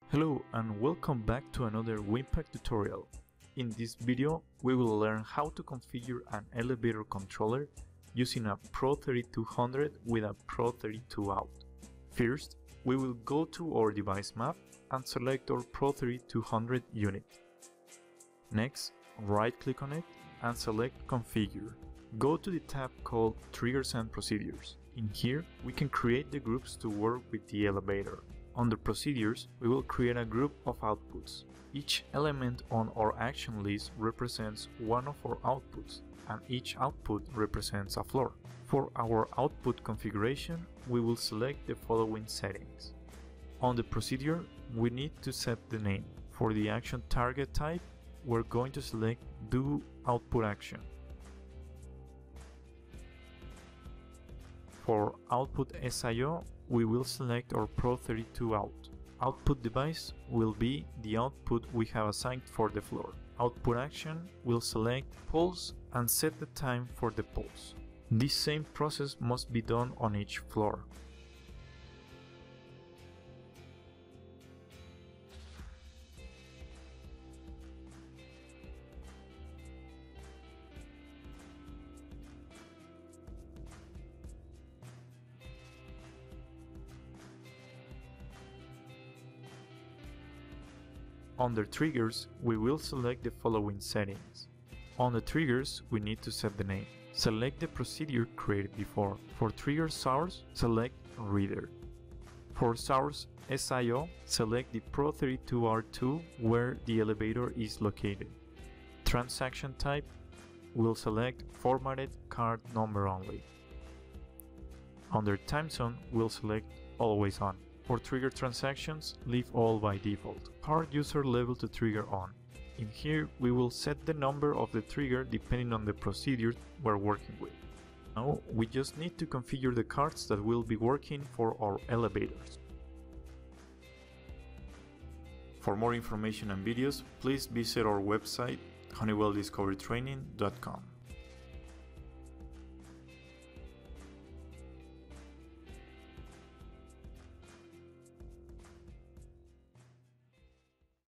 Hello and welcome back to another WIN-PAK tutorial. In this video, we will learn how to configure an elevator controller using a PRO3200 with a PRO32 out. First, we will go to our device map and select our PRO3200 unit. Next, right-click on it and select Configure. Go to the tab called Triggers and Procedures. In here, we can create the groups to work with the elevator. Under Procedures, we will create a group of outputs. Each element on our action list represents one of our outputs, and each output represents a floor. For our output configuration, we will select the following settings. On the procedure, we need to set the name. For the action target type, we're going to select Do Output Action. For output SIO, we will select our PRO32 out. Output device will be the output we have assigned for the floor. Output action will select pulse and set the time for the pulse. This same process must be done on each floor. Under Triggers, we will select the following settings. On the triggers, we need to set the name. Select the procedure created before. For trigger source, select Reader. For source SIO, select the PRO32R2 where the elevator is located. Transaction type, we'll select Formatted Card Number Only. Under time zone, we'll select Always On. For trigger transactions, leave all by default. Card user level to trigger on. In here, we will set the number of the trigger depending on the procedure we're working with. Now, we just need to configure the cards that will be working for our elevators. For more information and videos, please visit our website, honeywelldiscoverytraining.com.